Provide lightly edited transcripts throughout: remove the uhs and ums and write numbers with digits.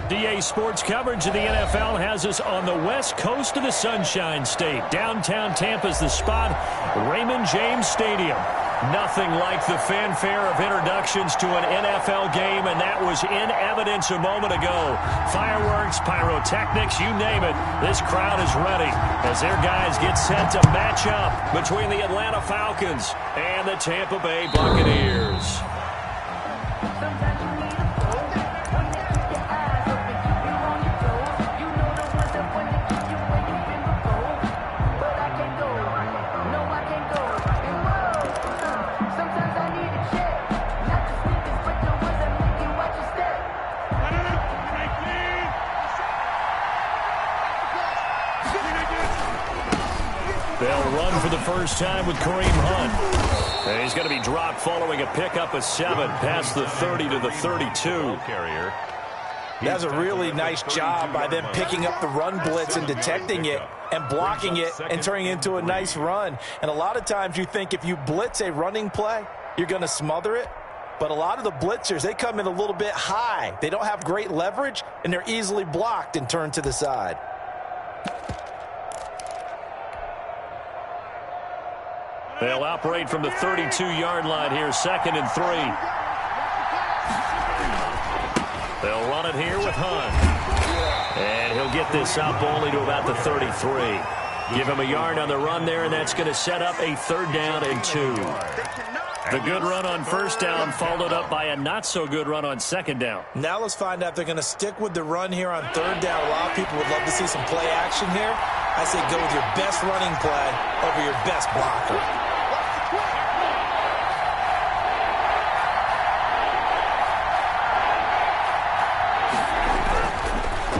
DA Sports coverage of the NFL has us on the west coast of the Sunshine State. Downtown Tampa's the spot, Raymond James Stadium. Nothing like the fanfare of introductions to an NFL game, and that was in evidence a moment ago. Fireworks, pyrotechnics, you name it. This crowd is ready as their guys get set to match up between the Atlanta Falcons and the Tampa Bay Buccaneers. They'll run for the first time with Kareem Hunt. And he's going to be dropped following a pickup of 7 past the 30 to the 32. Carrier. That's a really nice job by them picking up the run blitz and detecting it and blocking it and turning it into a nice run. And a lot of times you think if you blitz a running play, you're going to smother it. But a lot of the blitzers, they come in a little bit high. They don't have great leverage, and they're easily blocked and turned to the side. They'll operate from the 32-yard line here, 2nd and 3. They'll run it here with Hunt. And he'll get this up only to about the 33. Give him a yard on the run there, and that's going to set up a 3rd down and 2. The good run on 1st down followed up by a not-so-good run on 2nd down. Now let's find out if they're going to stick with the run here on 3rd down. A lot of people would love to see some play action here. I say go with your best running play over your best blocker.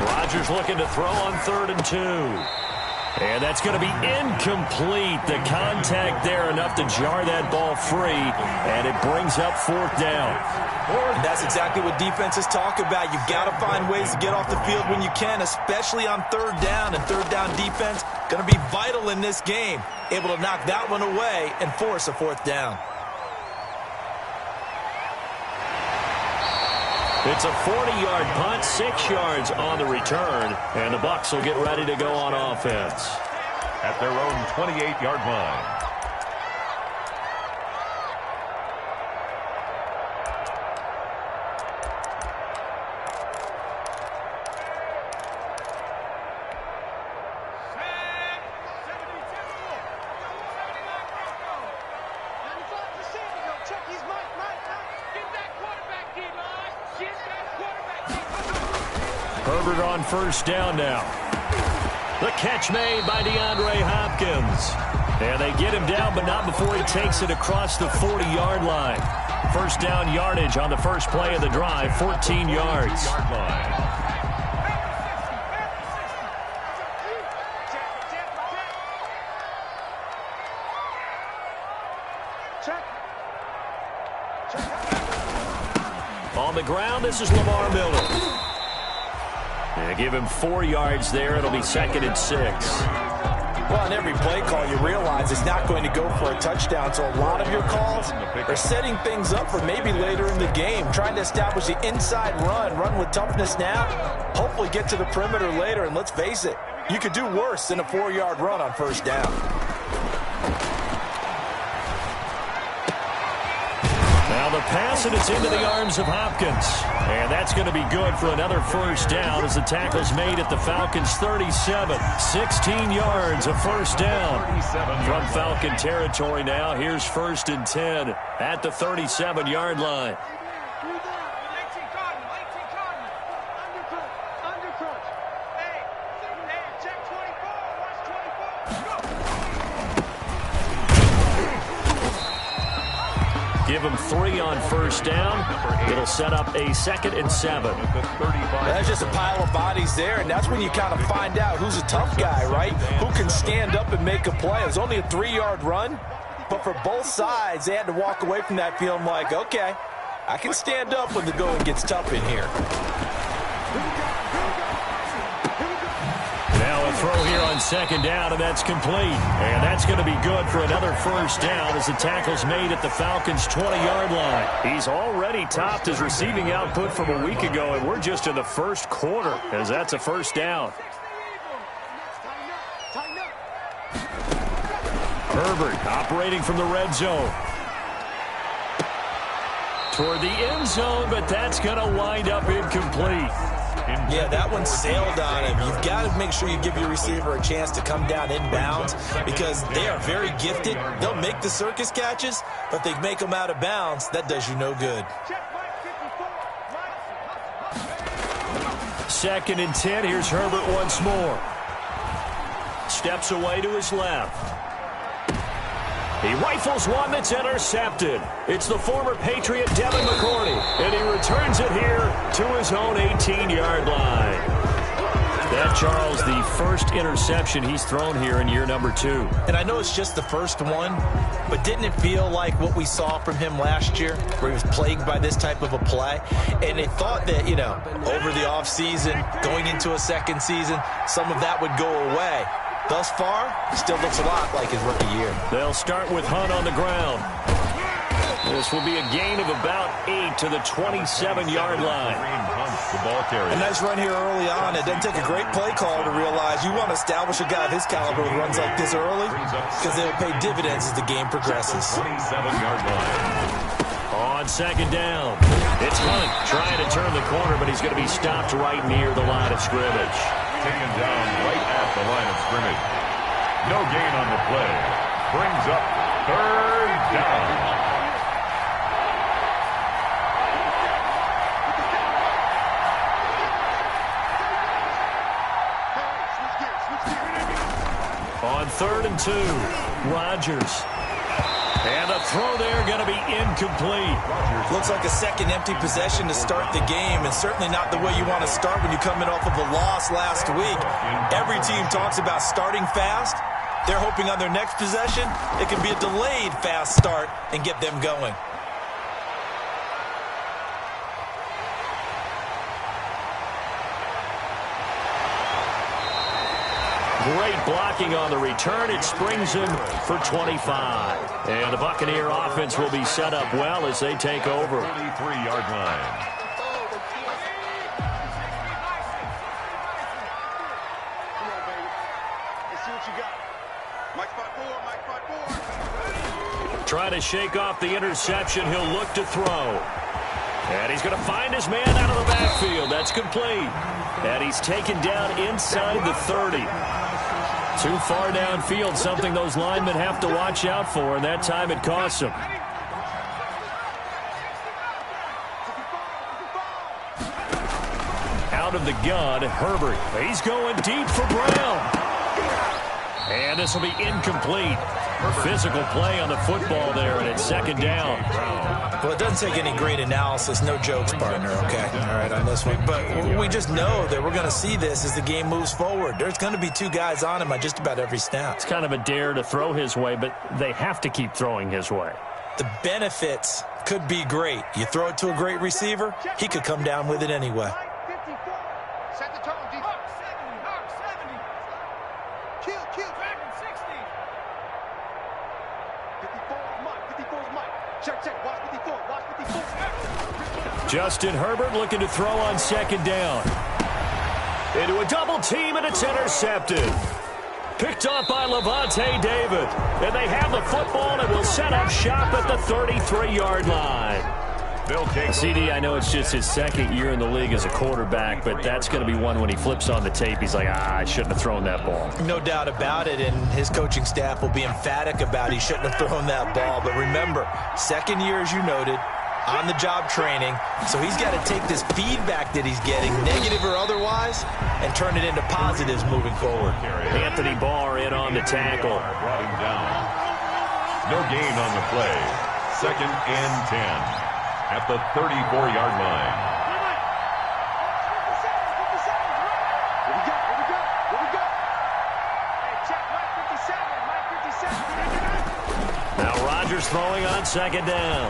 Rodgers looking to throw on 3rd and 2. And that's going to be incomplete. The contact there enough to jar that ball free, and it brings up 4th down. And that's exactly what defenses talk about. You've got to find ways to get off the field when you can, especially on 3rd down. And 3rd down defense going to be vital in this game, able to knock that one away and force a 4th down. It's a 40-yard punt, 6 yards on the return, and the Bucs will get ready to go on offense. At their own 28-yard line. Herbert on 1st down now. The catch made by DeAndre Hopkins. And they get him down, but not before he takes it across the 40-yard line. 1st down yardage on the first play of the drive, 14 yards. On the ground, this is Lamar Miller. And give him 4 yards there. It'll be 2nd and 6. Well, on every play call, you realize it's not going to go for a touchdown. So a lot of your calls are setting things up for maybe later in the game, trying to establish the inside run with toughness now, hopefully get to the perimeter later. And let's face it, you could do worse than a 4-yard run on 1st down. Now the pass, and it's into the arms of Hopkins. And that's going to be good for another 1st down as the tackle's made at the Falcons' 37. 16 yards, a 1st down. From Falcon territory now, here's 1st and 10 at the 37-yard line. Give him 3 on 1st down. It'll set up a 2nd and 7. That's just a pile of bodies there, and that's when you kind of find out who's a tough guy, right? Who can stand up and make a play. It was only a 3-yard run, but for both sides, they had to walk away from that feeling like, okay, I can stand up when the going gets tough in here. Now a throw here on second down, and that's complete. And that's going to be good for another first down as the tackle's made at the Falcons' 20-yard line. He's already topped his receiving output from a week ago, and we're just in the first quarter as that's a first down. Herbert operating from the red zone. Toward the end zone, but that's going to wind up incomplete. Yeah, that one sailed on him. You've got to make sure you give your receiver a chance to come down inbounds because they are very gifted. They'll make the circus catches, but they make them out of bounds. That does you no good. 2nd and 10. Here's Herbert once more. Steps away to his left. He rifles one that's intercepted. It's the former Patriot Devin McCourty, and he returns it here to his own 18-yard line. That, Charles, the first interception he's thrown here in year number 2. And I know it's just the first one, but didn't it feel like what we saw from him last year, where he was plagued by this type of a play? And they thought that, you know, over the offseason, going into a second season, some of that would go away. Thus far, still looks a lot like his rookie year. They'll start with Hunt on the ground. This will be a gain of about 8 to the 27-yard line. A nice run here early on. It doesn't take a great play call to realize you want to establish a guy of his caliber who runs like this early because they'll pay dividends as the game progresses. 27-yard line. On second down, it's Hunt trying to turn the corner, but he's going to be stopped right near the line of scrimmage. Taken down right at the line of scrimmage. No gain on the play. Brings up 3rd down. On 3rd and 2, Rodgers. And the throw there going to be incomplete. Looks like a second empty possession to start the game, and certainly not the way you want to start when you're coming off of a loss last week. Every team talks about starting fast. They're hoping on their next possession it can be a delayed fast start and get them going. Great blocking on the return. It springs him for 25. And the Buccaneer offense will be set up well as they take over. 33-yard line. Trying to shake off the interception. He'll look to throw. And he's going to find his man out of the backfield. That's complete. And he's taken down inside the 30. Too far downfield, something those linemen have to watch out for, and that time it costs them. Out of the gun, Herbert. He's going deep for Brown. And this will be incomplete. Physical play on the football there, and it's second down. Well, it doesn't take any great analysis. No jokes, partner, okay? All right, on this one. But we just know that we're going to see this as the game moves forward. There's going to be 2 guys on him on just about every snap. It's kind of a dare to throw his way, but they have to keep throwing his way. The benefits could be great. You throw it to a great receiver, he could come down with it anyway. Set the tone, defense. Mark 70. Kill. Dragon 60. 54 is Mike. 54 is Mike. Check. Watch 54. Watch 54. Justin Herbert looking to throw on second down. Into a double team, and it's intercepted. Picked off by Levante David. And they have the football and will set up shop at the 33-yard line. CD, I know it's just his second year in the league as a quarterback, but that's going to be one when he flips on the tape. He's like, I shouldn't have thrown that ball. No doubt about it, and his coaching staff will be emphatic about he shouldn't have thrown that ball. But remember, second year, as you noted, on-the-job training, so he's got to take this feedback that he's getting, negative or otherwise, and turn it into positives moving forward. Anthony Barr in on the tackle. Brought him down. No gain on the play. 2nd and 10. At the 34-yard line. Here we go. Hey, check, Mike 57. Now Rodgers throwing on second down.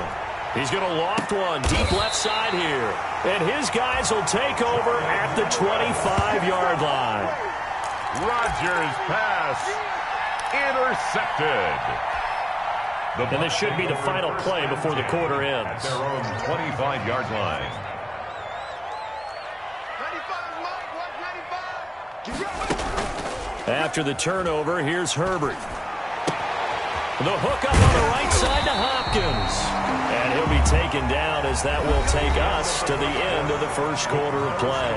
He's going to loft one deep left side here. And his guys will take over at the 25-yard line. Rodgers' pass intercepted. And this should be the final play before the quarter ends. At their own 25-yard line. 95, After the turnover, here's Herbert. The hook up on the right side to Hopkins. And he'll be taken down as that will take us to the end of the first quarter of play.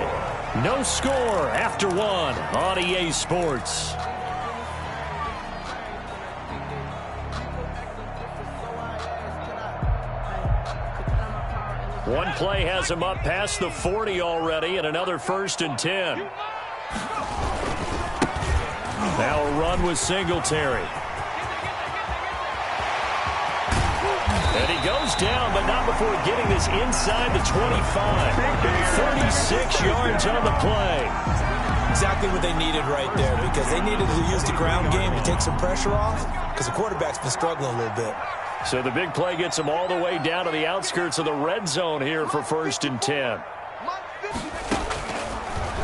No score after one on EA Sports. One play has him up past the 40 already, and another 1st and 10. Now a run with Singletary. And he goes down, but not before getting this inside the 25. 36 yards on the play. Exactly what they needed right there, because they needed to use the ground game to take some pressure off, because the quarterback's been struggling a little bit. So the big play gets him all the way down to the outskirts of the red zone here for 1st and 10.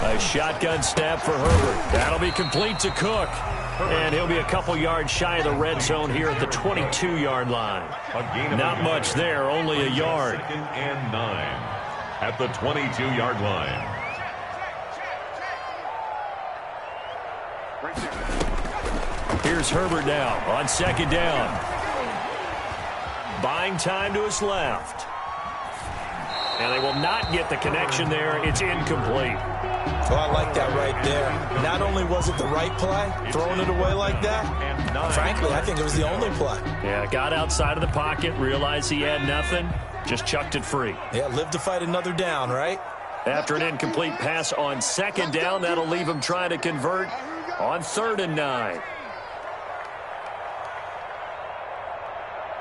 A shotgun snap for Herbert. That'll be complete to Cook. And he'll be a couple yards shy of the red zone here at the 22-yard line. Not much there, only a yard. 2nd and 9 at the 22-yard line. Here's Herbert now on 2nd down. Buying time to his left. And they will not get the connection there. It's incomplete. Well, I like that right there. Not only was it the right play, throwing it away like that, frankly, I think it was the only play. Yeah, got outside of the pocket, realized he had nothing, just chucked it free. Yeah, live to fight another down, right? After an incomplete pass on 2nd down, that'll leave him trying to convert on 3rd and 9.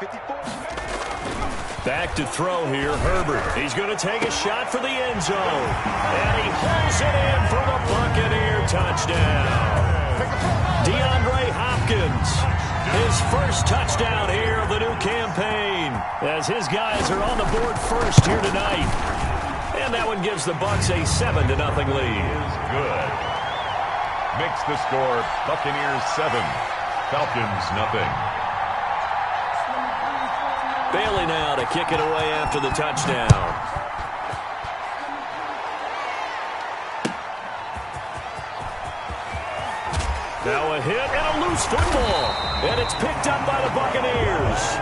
54. Back to throw here, Herbert. He's going to take a shot for the end zone. And he pulls it in for the Buccaneer touchdown. DeAndre Hopkins, his first touchdown here of the new campaign, as his guys are on the board first here tonight. And that one gives the Bucs a 7-0 lead. Is good. Makes the score Buccaneers 7, Falcons 0. Bailey now to kick it away after the touchdown. Now a hit and a loose football. And it's picked up by the Buccaneers.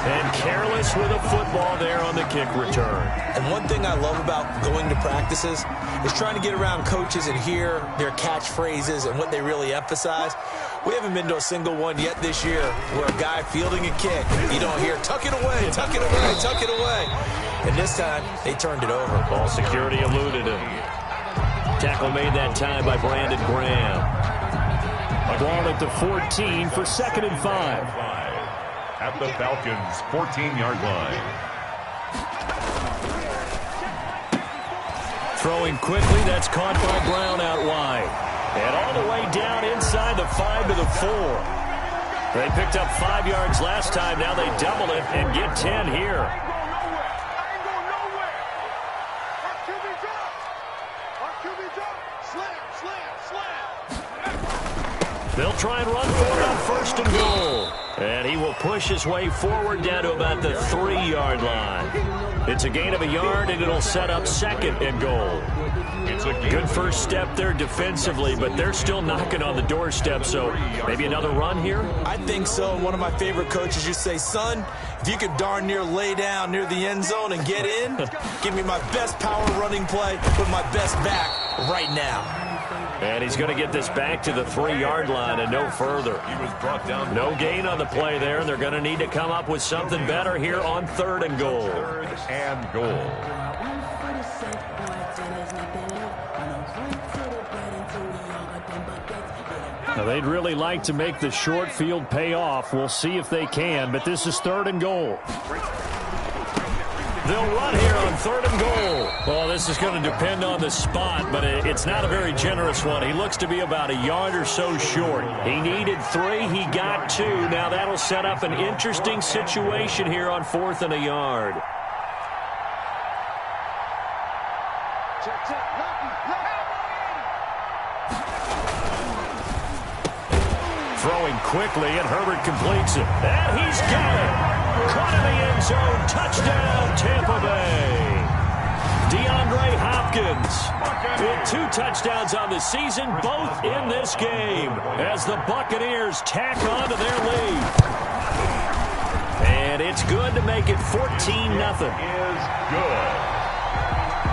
And careless with a football there on the kick return. And one thing I love about going to practices is trying to get around coaches and hear their catchphrases and what they really emphasize. We haven't been to a single one yet this year where a guy fielding a kick, you don't hear, tuck it away, tuck it away, tuck it away. And this time, they turned it over. Ball security eluded him. Tackle made that time by Brandon Graham. Ball at the 14 for 2nd and 5. At the Falcons' 14-yard line. Throwing quickly, that's caught by Brown out wide. And all the way down inside the 5 to the 4. They picked up 5 yards last time. Now they double it and get 10 here. They'll try and run for it on 1st and goal. And he will push his way forward down to about the 3-yard line. It's a gain of a yard, and it'll set up 2nd and goal. It's a good first step there defensively, but they're still knocking on the doorstep, so maybe another run here? I think so. One of my favorite coaches used to say, son, if you could darn near lay down near the end zone and get in, give me my best power running play with my best back right now. And he's going to get this back to the 3-yard line and no further. He was brought down. No gain on the play there, and they're going to need to come up with something better here on 3rd and goal. 3rd and goal. Now, they'd really like to make the short field pay off. We'll see if they can, but this is 3rd and goal. They'll run here on 3rd and goal. Well, this is going to depend on the spot, but it's not a very generous one. He looks to be about a yard or so short. He needed 3. He got 2. Now that'll set up an interesting situation here on 4th and a yard. Throwing quickly, and Herbert completes it. And he's got it. Caught in the end zone. Touchdown, Tampa Bay. DeAndre Hopkins with 2 touchdowns on the season, both in this game, as the Buccaneers tack on to their lead. And it's good to make it 14-0. Is good.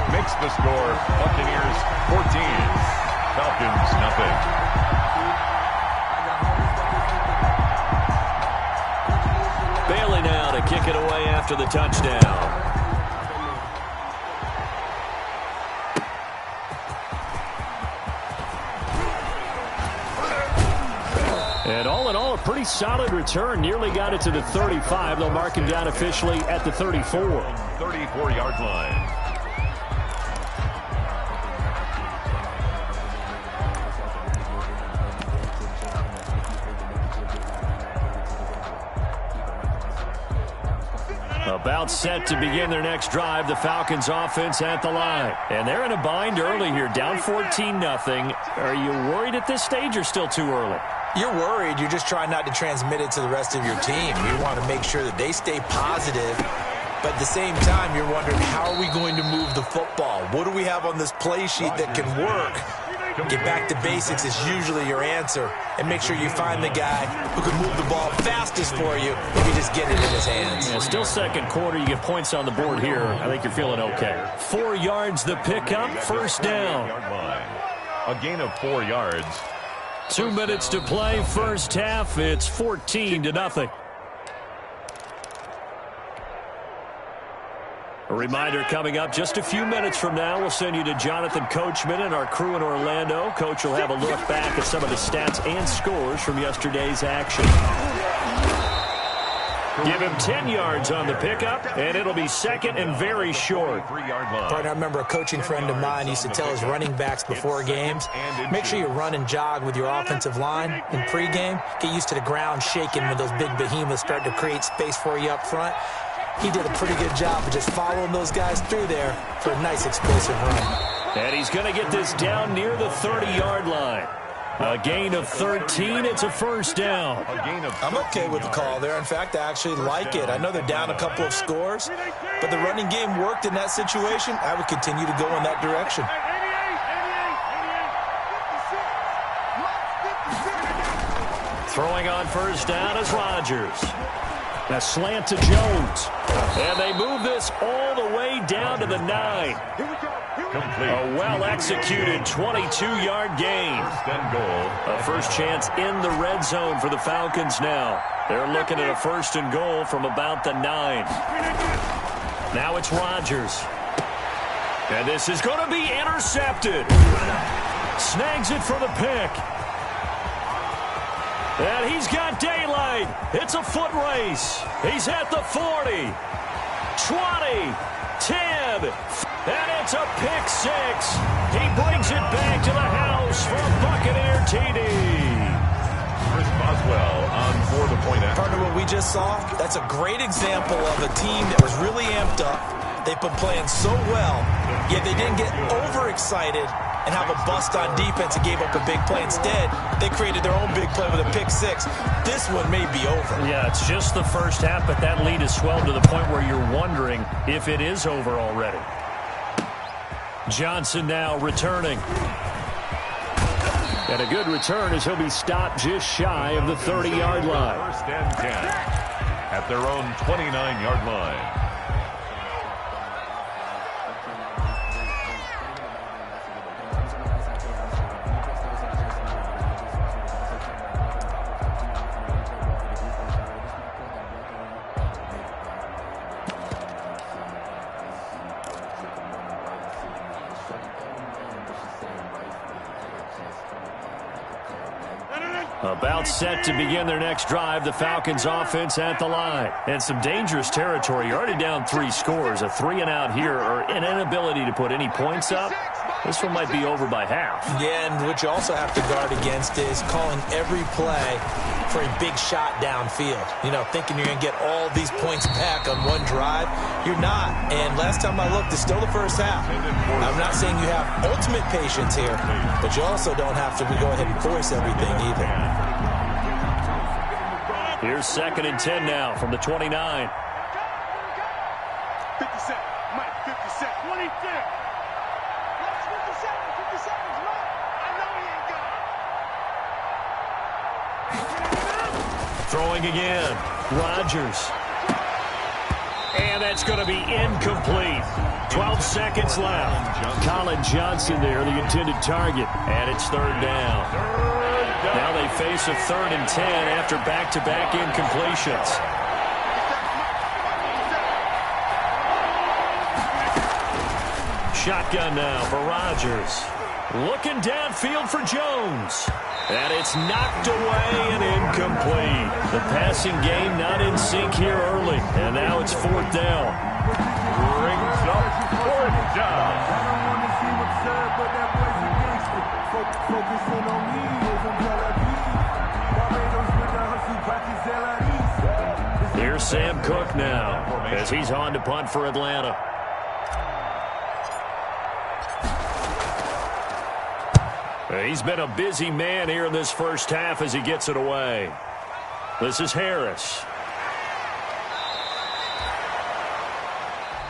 Makes the score Buccaneers 14, Falcons nothing. Bailey now to kick it away after the touchdown. And all in all, a pretty solid return. Nearly got it to the 35. They'll mark him down officially at the 34. 34-yard line. About set to begin their next drive, the Falcons offense at the line. And they're in a bind early here, down 14-0. Are you worried at this stage or still too early? You're worried. You're just trying not to transmit it to the rest of your team. You want to make sure that they stay positive. But at the same time, you're wondering, how are we going to move the football? What do we have on this play sheet that can work? Get back to basics is usually your answer. And make sure you find the guy who can move the ball fastest for you if you just get it in his hands. Yeah, still second quarter. You get points on the board here. I think you're feeling okay. 4 yards the pickup, first down. A gain of 4 yards. 2 minutes to play, first half. It's 14-0. A reminder coming up just a few minutes from now. We'll send you to Jonathan Coachman and our crew in Orlando. Coach will have a look back at some of the stats and scores from yesterday's action. Give him 10 yards on the pickup, and it'll be second and very short. Partner, I remember a coaching friend of mine used to tell his running backs before games, make sure you run and jog with your offensive line in pregame. Get used to the ground shaking when those big behemoths start to create space for you up front. He did a pretty good job of just following those guys through there for a nice explosive run. And he's going to get this down near the 30-yard line. A gain of 13. It's a first down. I'm okay with the call there. In fact, I actually like it. I know they're down a couple of scores, but the running game worked in that situation. I would continue to go in that direction. Throwing on first down is Rodgers. A slant to Jones. And they move this all the way down to the 9. A well-executed 22-yard gain. A first chance in the red zone for the Falcons now. They're looking at a first and goal from about the 9. Now it's Rodgers. And this is going to be intercepted. Snags it for the pick. And he's got daylight. It's a foot race. He's at the 40, 20, 10, and it's a pick 6. He brings it back to the house for a Buccaneer TD. Chris Boswell on for the point after. Partner, what we just saw, that's a great example of a team that was really amped up. They've been playing so well, yet they didn't get overexcited and have a bust on defense and gave up a big play. Instead, they created their own big play with a pick 6. This one may be over. Yeah, it's just the first half, but that lead has swelled to the point where you're wondering if it is over already. Johnson now returning. And a good return as he'll be stopped just shy of the 30-yard line. First and 10 at their own 29-yard line. About set to begin their next drive, the Falcons offense at the line. And some dangerous territory. You're already down 3 scores. A 3-and-out here, or an inability to put any points up. This one might be over by half. Yeah, and what you also have to guard against is calling every play for a big shot downfield. You know, thinking you're going to get all these points back on one drive. You're not. And last time I looked, it's still the first half. I'm not saying you have ultimate patience here, but you also don't have to go ahead and force everything either. Here's 2nd and 10 now from the 29. 50 seconds. Mike, 50 seconds. 26. Last 50 seconds. 50 seconds, Mike. I know he ain't got it. Throwing again. Rodgers. And that's going to be incomplete. 12 seconds left. Colin Johnson there, the intended target. And it's 3rd down. Now they face a 3rd and 10 after back-to-back incompletions. Shotgun now for Rodgers. Looking downfield for Jones. And it's knocked away and incomplete. The passing game not in sync here early. And now it's 4th down. Brings up 4th down. Here's Sam Cook now as he's on to punt for Atlanta. He's been a busy man here in this first half as he gets it away. This is Harris.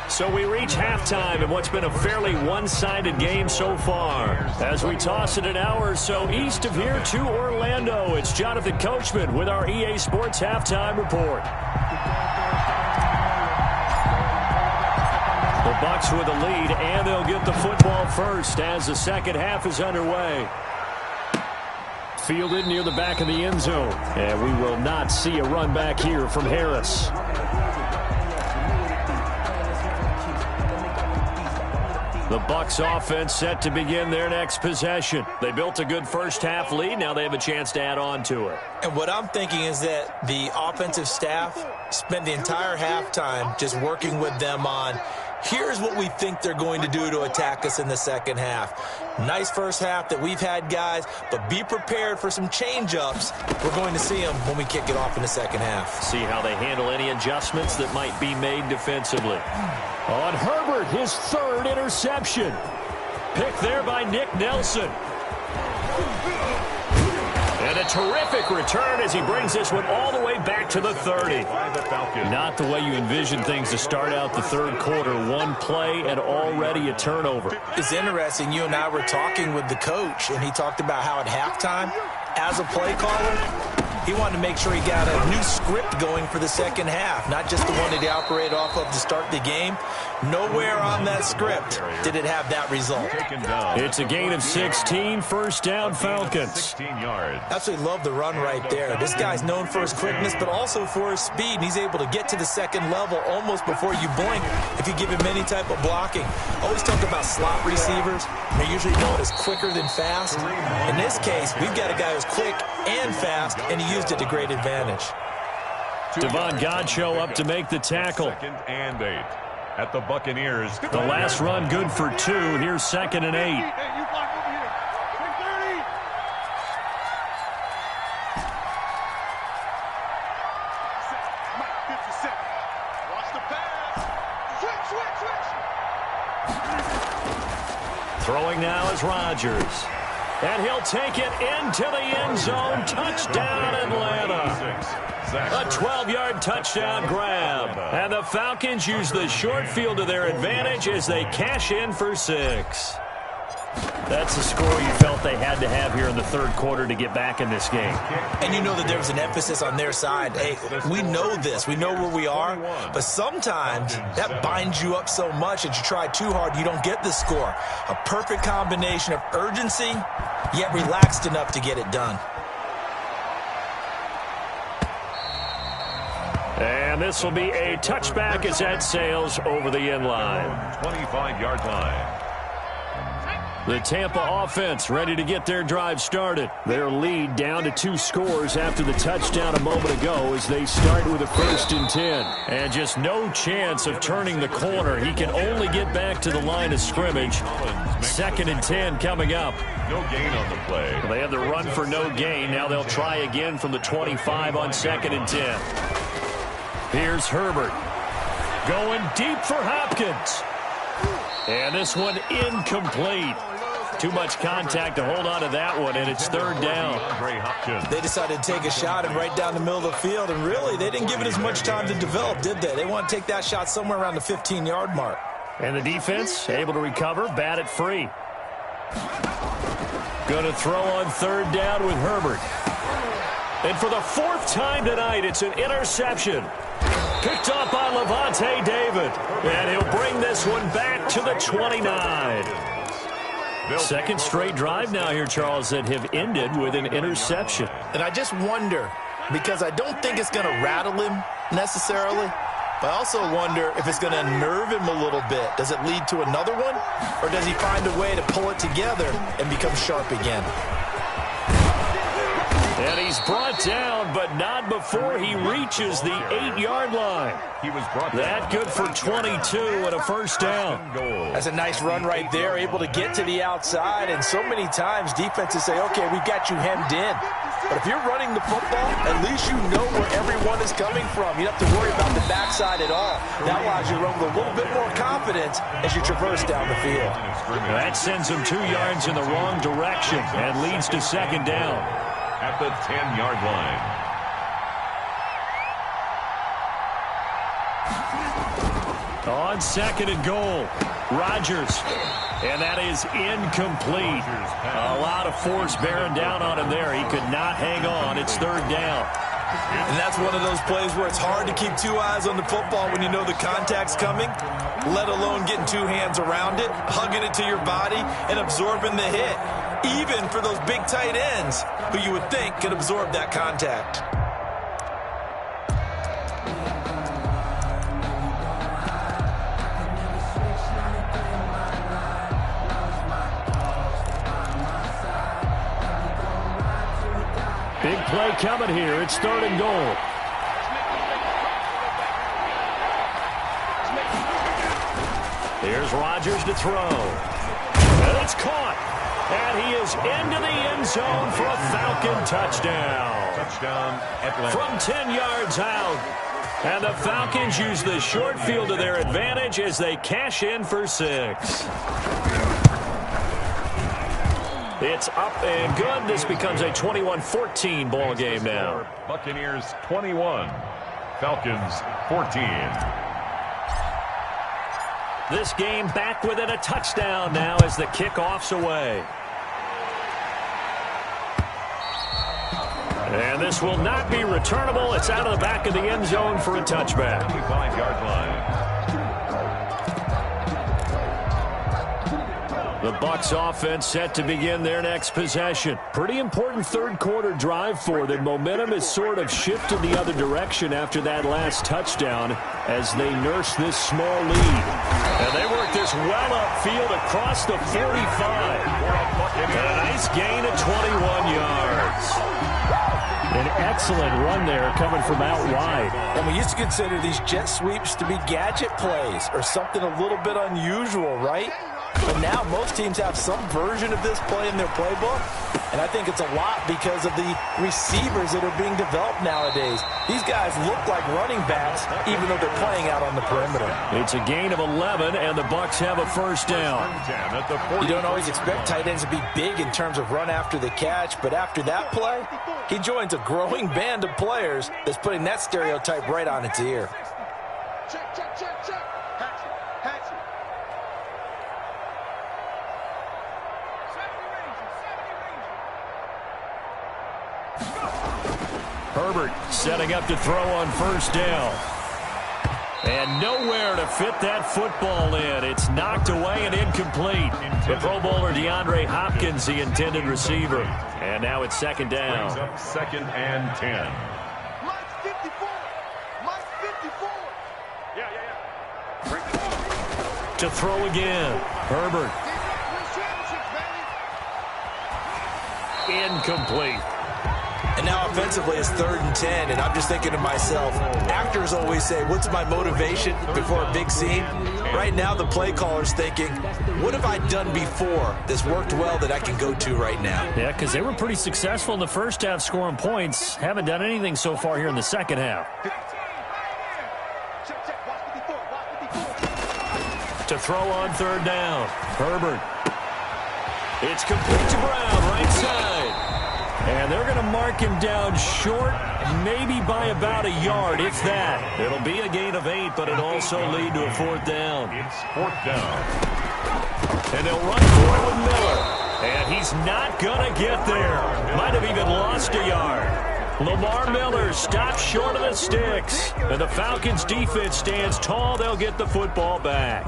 So we reach halftime in what's been a fairly one-sided game so far. As we toss it an hour or so east of here to Orlando, it's Jonathan Coachman with our EA Sports Halftime Report. The Bucs with a lead, and they'll get the football first as the second half is underway. Fielded near the back of the end zone, and we will not see a run back here from Harris. The Bucs offense set to begin their next possession. They built a good first-half lead. Now they have a chance to add on to it. And what I'm thinking is that the offensive staff spent the entire halftime just working with them on, here's what we think they're going to do to attack us in the second half. Nice first half that we've had, guys, but be prepared for some change-ups. We're going to see them when we kick it off in the second half. See how they handle any adjustments that might be made defensively. On Herbert, his 3rd interception. Picked there by Nick Nelson. And a terrific return as he brings this one all the way back to the 30. Not the way you envision things to start out the third quarter. One play and already a turnover. It's interesting. You and I were talking with the coach, and he talked about how at halftime, as a play caller, he wanted to make sure he got a new script going for the second half, not just the one that he operated off of to start the game. Nowhere on that script did it have that result. It's a gain of 16, first down Falcons. 16 yards. Absolutely love the run right there. This guy's known for his quickness, but also for his speed, and he's able to get to the second level almost before you blink if you give him any type of blocking. Always talk about slot receivers. They're usually known as quicker than fast. In this case, we've got a guy who's quick and fast, and he used it to great advantage. Devon Godchaux up to make the tackle. 2nd and 8 at the Buccaneers. The last run good for 2. Here's 2nd and 8. Hey, you block over here. 630. Mike, 50 seconds. Watch the pass. Switch. Throwing now is Rodgers. And he'll take it into the end zone. Touchdown, Atlanta. A 12-yard touchdown grab. And the Falcons use the short field to their advantage as they cash in for 6. That's the score you felt they had to have here in the third quarter to get back in this game. And you know that there was an emphasis on their side. Hey, we know this. We know where we are. But sometimes that binds you up so much that you try too hard, you don't get the score. A perfect combination of urgency, yet relaxed enough to get it done. And this will be a touchback as that sails over the end line. 25-yard line. The Tampa offense ready to get their drive started. Their lead down to 2 scores after the touchdown a moment ago as they start with a 1st and 10. And just no chance of turning the corner. He can only get back to the line of scrimmage. 2nd and 10 coming up. No gain on the play. They have the run for no gain. Now they'll try again from the 25 on 2nd and 10. Here's Herbert. Going deep for Hopkins. And this one incomplete. Too much contact to hold on to that one, and it's third down. They decided to take a shot and right down the middle of the field, and really, they didn't give it as much time to develop, did they? They want to take that shot somewhere around the 15-yard mark. And the defense able to recover, bat it free. Going to throw on third down with Herbert. And for the fourth time tonight, it's an interception. Picked up by Levante David. And he'll bring this one back to the 29. Second straight drive now here, Charles, that have ended with an interception. And I just wonder, because I don't think it's going to rattle him necessarily, but I also wonder if it's going to unnerve him a little bit. Does it lead to another one? Or does he find a way to pull it together and become sharp again? And he's brought down, but not before he reaches the 8-yard line. He was brought down. That good for 22 and a first down. That's a nice run right there, able to get to the outside. And so many times defenses say, okay, we got you hemmed in. But if you're running the football, at least you know where everyone is coming from. You don't have to worry about the backside at all. That allows you to run with a little bit more confidence as you traverse down the field. That sends him 2 yards in the wrong direction and leads to second down. At the 10-yard line. On second and goal, Rodgers. And that is incomplete. A lot of force bearing down on him there. He could not hang on. It's third down. And that's one of those plays where it's hard to keep 2 eyes on the football when you know the contact's coming, let alone getting 2 hands around it, hugging it to your body, and absorbing the hit. Even for those big tight ends who you would think could absorb that contact. Big play coming here. It's third and goal. Here's Rodgers to throw. And it's caught. And he is into the end zone for a Falcon touchdown. Touchdown, Atlanta. From 10 yards out. And the Falcons use the short field to their advantage as they cash in for 6. It's up and good. This becomes a 21-14 ball game now. Buccaneers 21, Falcons 14. This game back within a touchdown now as the kickoff's away. And this will not be returnable. It's out of the back of the end zone for a touchback. 25-yard line. The Bucs offense set to begin their next possession. Pretty important third quarter drive for them. Momentum has sort of shifted the other direction after that last touchdown as they nurse this small lead. And they work this well upfield across the 45. And a nice gain of 21 yards. An excellent run there coming from out wide. And we used to consider these jet sweeps to be gadget plays or something a little bit unusual, right? But now most teams have some version of this play in their playbook. And I think it's a lot because of the receivers that are being developed nowadays. These guys look like running backs even though they're playing out on the perimeter. It's a gain of 11, and the Bucs have a first down. You don't always expect tight ends to be big in terms of run after the catch, but after that play, he joins a growing band of players that's putting that stereotype right on its ear. Check, check, check, check. Hatch it. Herbert setting up to throw on first down. And nowhere to fit that football in. It's knocked away and incomplete. The Pro Bowler DeAndre Hopkins, the intended receiver. And now it's second down. Brings up second and 10. Mike 54. Mike 54. Yeah. To throw again. Herbert. Incomplete. And now offensively it's third and 10, and I'm just thinking to myself, actors always say, what's my motivation before a big scene? Right now the play caller's thinking, what have I done before that's worked well that I can go to right now? Yeah, because they were pretty successful in the first half scoring points. Haven't done anything so far here in the second half. To throw on third down. Herbert. It's complete to Brown, right side. And they're going to mark him down short, maybe by about a yard, if that. It'll be a gain of 8, but it'll also lead to a 4th down. It's 4th down. And they'll run for it with Miller. And he's not going to get there. Might have even lost a yard. Lamar Miller stops short of the sticks. And the Falcons' defense stands tall. They'll get the football back.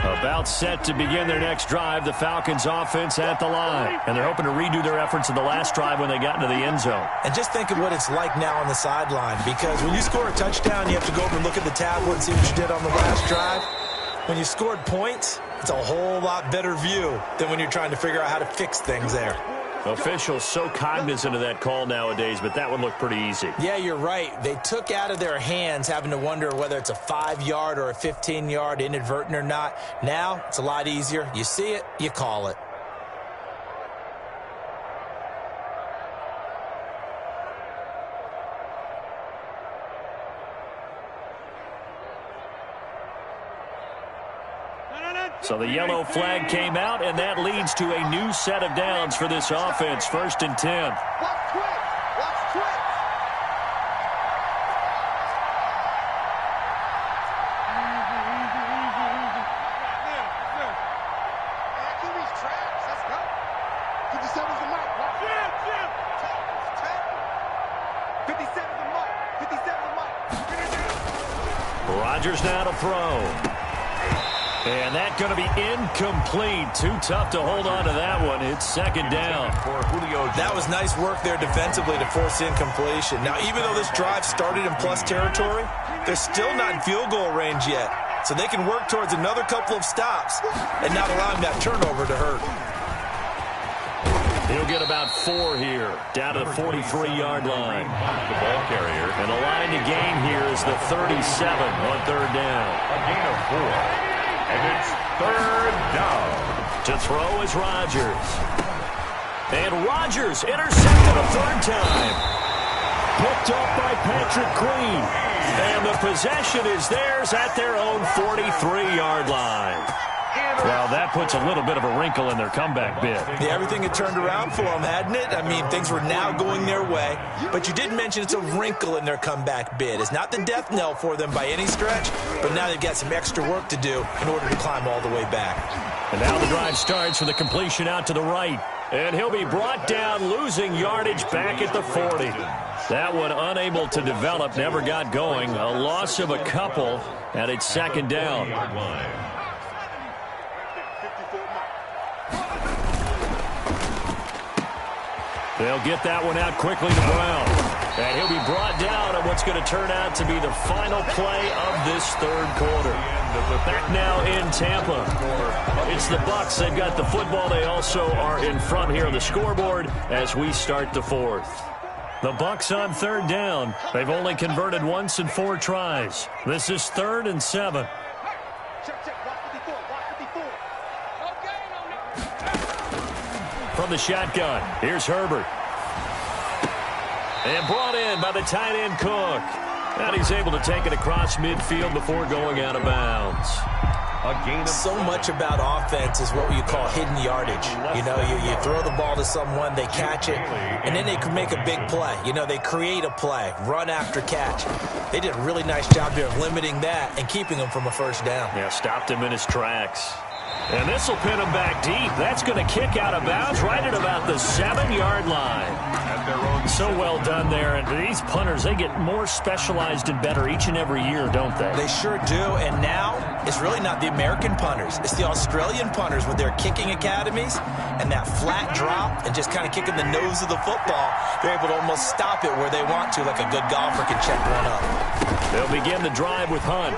About set to begin their next drive, the Falcons offense at the line. And they're hoping to redo their efforts in the last drive when they got into the end zone. And just think of what it's like now on the sideline, because when you score a touchdown, you have to go over and look at the tablet and see what you did on the last drive. When you scored points, it's a whole lot better view than when you're trying to figure out how to fix things there. Officials so cognizant of that call nowadays, but that one looked pretty easy. Yeah, you're right. They took out of their hands having to wonder whether it's a 5-yard or a 15-yard inadvertent or not. Now, it's a lot easier. You see it, you call it. So the yellow flag came out, and that leads to a new set of downs for this offense. 1st and 10. Watch twist. Easy. Yeah. Kill these traps. Let's go. 57's the mic. Watch. Jim. 57's the mic. 57's the mic. Rodgers now to throw. And that's going to be incomplete. Too tough to hold on to that one. It's 2nd down. That was nice work there defensively to force incompletion. Now, even though this drive started in plus territory, they're still not in field goal range yet. So they can work towards another couple of stops and not allowing that turnover to hurt. He'll get about 4 here, down to the 43-yard line. The ball carrier. And the line to gain here is the 37 on 3rd down. A gain of 4. And it's 3rd down. To throw is Rodgers. And Rodgers intercepted a 3rd time. Picked up by Patrick Queen. And the possession is theirs at their own 43-yard line. Well, that puts a little bit of a wrinkle in their comeback bid. Yeah, everything had turned around for them, hadn't it? I mean, things were now going their way. But you did mention it's a wrinkle in their comeback bid. It's not the death knell for them by any stretch, but now they've got some extra work to do in order to climb all the way back. And now the drive starts for the completion out to the right. And he'll be brought down, losing yardage back at the 40. That one unable to develop, never got going. A loss of a couple, and it's 2nd down. They'll get that one out quickly to Brown. And he'll be brought down on what's going to turn out to be the final play of this 3rd quarter. Back now in Tampa. It's the Bucs. They've got the football. They also are in front here on the scoreboard as we start the 4th. The Bucs on 3rd down. They've only converted once in 4 tries. This is 3rd and 7. From the shotgun, here's Herbert. And brought in by the tight end Cook. And he's able to take it across midfield before going out of bounds. So much about offense is what you call hidden yardage. You know, you throw the ball to someone, they catch it, and then they can make a big play. You know, they create a play, run after catch. They did a really nice job here of limiting that and keeping him from a 1st down. Yeah, stopped him in his tracks. And this will pin him back deep. That's going to kick out of bounds right at about the 7-yard line. So well done there. And these punters, they get more specialized and better each and every year, don't they? They sure do. And now it's really not the American punters. It's the Australian punters with their kicking academies and that flat drop and just kind of kicking the nose of the football. They're able to almost stop it where they want to, like a good golfer can check one up. They'll begin the drive with Hunt.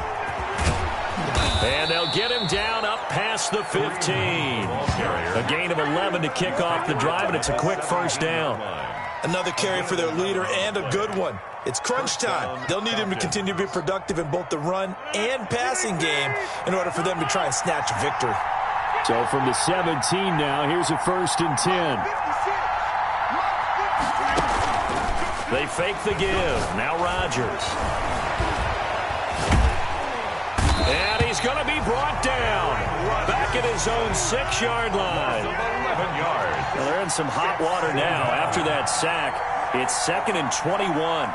And they'll get him down up past the 15. A gain of 11 to kick off the drive, and it's a quick 1st down. Another carry for their leader and a good one. It's crunch time. They'll need him to continue to be productive in both the run and passing game in order for them to try and snatch a victory. So from the 17 now, here's a 1st and 10. They fake the give. Now Rodgers. And he's going to be brought down. Back back at his own 6-yard line. 11 yards. Well, they're in some hot water now after that sack. It's 2nd and 21.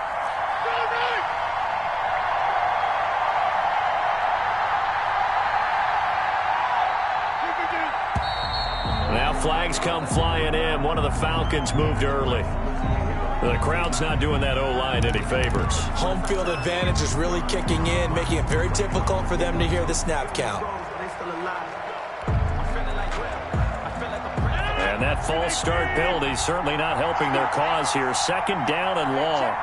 Now flags come flying in. One of the Falcons moved early. The crowd's not doing that O-line any favors. Home field advantage is really kicking in, making it very difficult for them to hear the snap count. And that false start penalty certainly not helping their cause here. 2nd down and long.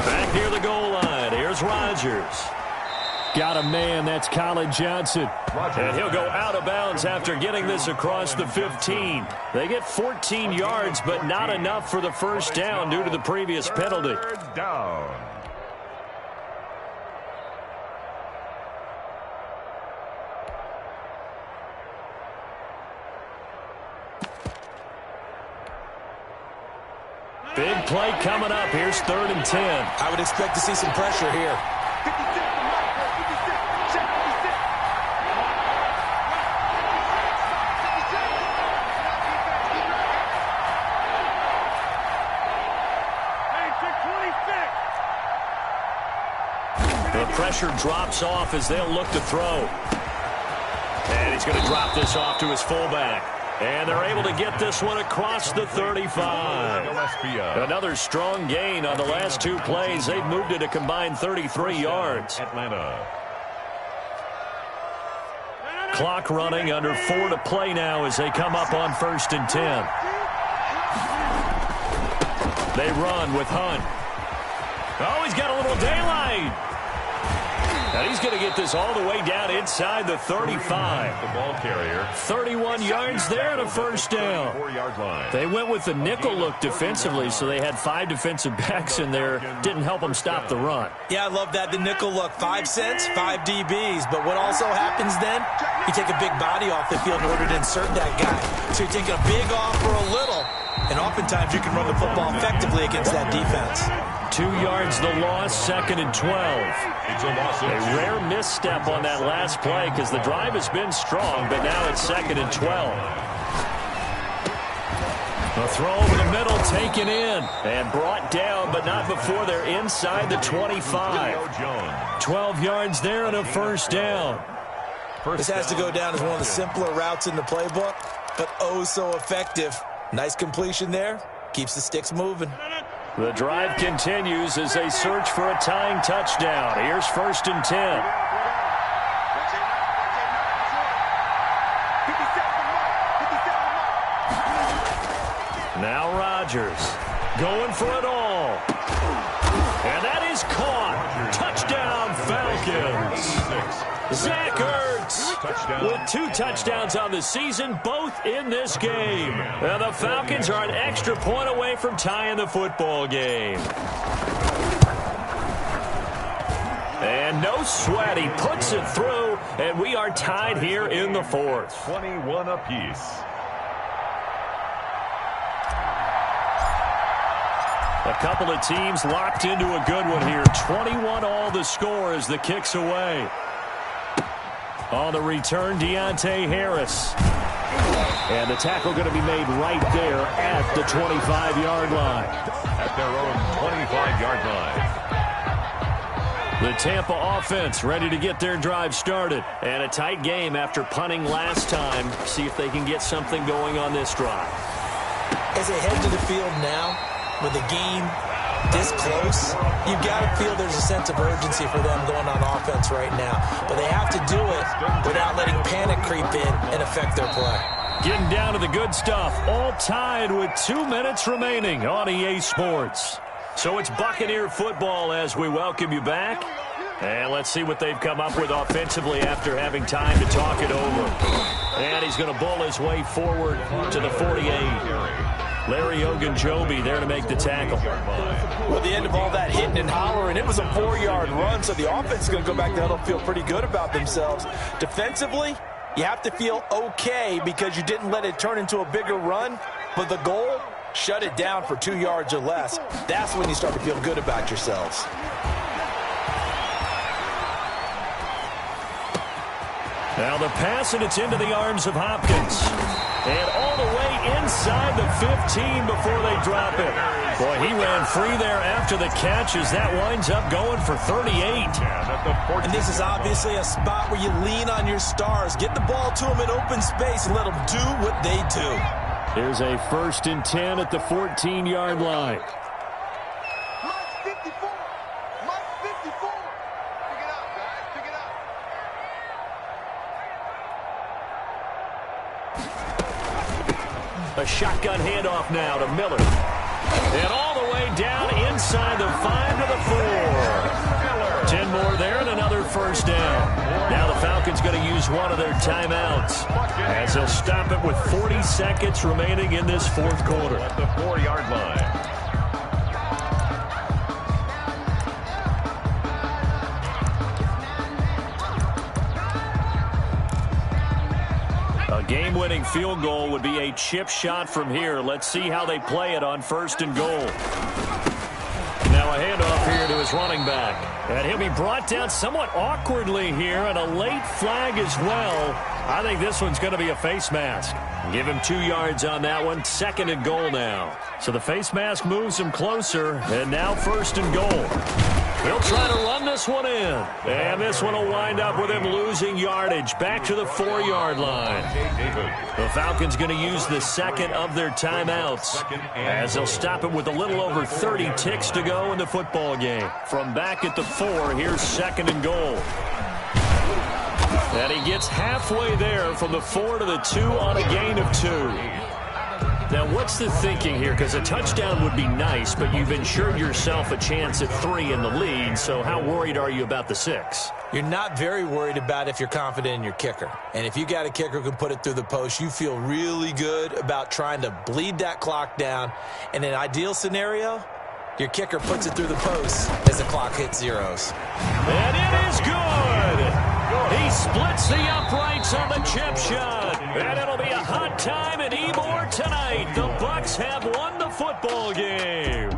Back near the goal line. Here's Rodgers. Got a man. That's Colin Johnson. And he'll go out of bounds after getting this across the 15. They get 14 yards, but not enough for the first down due to the previous penalty. 3rd down. Big play coming up. Here's 3rd and 10. I would expect to see some pressure here. The pressure drops off as they'll look to throw. And he's going to drop this off to his fullback. And they're able to get this one across the 35. Another strong gain on the last 2 plays. They've moved it a combined 33 yards. Atlanta. Clock running, under 4 to play now as they come up on 1st and 10. They run with Hunt. Oh, he's got a little daylight. And he's going to get this all the way down inside the 35. The ball carrier. 31 yards there and a first down. 4-yard line. They went with the nickel look defensively, so they had 5 defensive backs in there. Didn't help them stop the run. Yeah, I love that, the nickel look. 5 cents, 5 DBs. But what also happens then, you take a big body off the field in order to insert that guy. So you're taking a big off for a little. And oftentimes you can run the football effectively against that defense. 2 yards the loss, 2nd and 12. It's a loss of A rare misstep on that last play because the drive has been strong, but now it's 2nd and 12. The throw over the middle taken in and brought down, but not before they're inside the 25. 12 yards there and a first down. This has to go down as one of the simpler routes in the playbook, but oh so effective. Nice completion there. Keeps the sticks moving. The drive continues as they search for a tying touchdown. Here's 1st and 10. Now Rodgers going for it all. And that is caught. Touchdown, Falcons. Zach Ertz with 2 touchdowns on the season, both in this game. And the Falcons are an extra point away from tying the football game. And no sweat, he puts it through, and we are tied here in the 4th. 21 apiece. A couple of teams locked into a good one here. 21 all the score as the kick's away. On the return, Deontay Harris. And the tackle going to be made right there at the 25-yard line. At their own 25-yard line. The Tampa offense ready to get their drive started. And a tight game after punting last time. See if they can get something going on this drive. As they head to the field now, with the game this close, you've got to feel there's a sense of urgency for them going on offense right now. But they have to do it without letting panic creep in and affect their play. Getting down to the good stuff, all tied with 2 minutes remaining on EA Sports. So it's Buccaneer football as we welcome you back. And let's see what they've come up with offensively after having time to talk it over. And he's going to bull his way forward to the 48. Larry Ogunjobi there to make the tackle. Well, at the end of all that hitting and hollering, it was a 4-yard run, so the offense is going to go back there and feel pretty good about themselves. Defensively, you have to feel okay because you didn't let it turn into a bigger run, but the goal Shut it down for 2 yards or less. That's when you start to feel good about yourselves. Now the pass, and it's into the arms of Hopkins. And all the way inside the 15 before they drop it. Boy, he ran free there after the catch as that winds up going for 38. And this is obviously a spot where you lean on your stars. Get the ball to them in open space and let them do what they do. Here's a 1st and 10 at the 14-yard line. Mike 54. Mike 54. Pick it up, guys. Pick it up. A shotgun handoff now to Miller. And all the way down inside the 5 to the 4. 10 more there and another 1st down. Now the Falcons going to use one of their timeouts as they'll stop it with 40 seconds remaining in this 4th quarter. At the 4-yard line. A game-winning field goal would be a chip shot from here. Let's see how they play it on 1st and goal. Now a handoff here to his running back. And he'll be brought down somewhat awkwardly here, and a late flag as well. I think this one's going to be a face mask. Give him 2 yards on that one. 2nd and goal now. So the face mask moves him closer, and now 1st and goal. He'll try to run this one in. And this one will wind up with him losing yardage back to the 4-yard line. The Falcons going to use the 2nd of their timeouts as they'll stop it with a little over 30 ticks to go in the football game. From back at the 4, here's 2nd and goal. And he gets halfway there from the 4 to the 2 on a gain of 2. Now, what's the thinking here? Because a touchdown would be nice, but you've ensured yourself a chance at 3 in the lead, so how worried are you about the 6? You're not very worried about if you're confident in your kicker. And if you got a kicker who can put it through the post, you feel really good about trying to bleed that clock down. In an ideal scenario, your kicker puts it through the post as the clock hits zeros. And it is good! He splits the uprights on the chip shot. And it'll be a hot time in Ybor tonight. The Bucs have won the football game.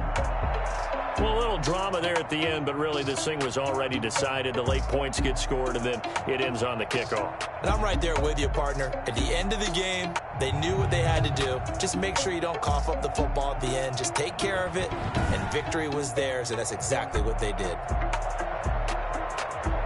Well, a little drama there at the end, but really this thing was already decided. The late points get scored, and then it ends on the kickoff. And I'm right there with you, partner. At the end of the game, they knew what they had to do. Just make sure you don't cough up the football at the end. Just take care of it, and victory was theirs, and that's exactly what they did.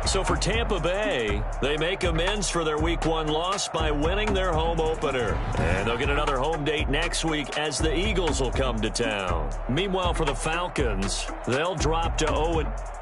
So for Tampa Bay, they make amends for their Week 1 loss by winning their home opener. And they'll get another home date next week as the Eagles will come to town. Meanwhile, for the Falcons, they'll drop to 0-.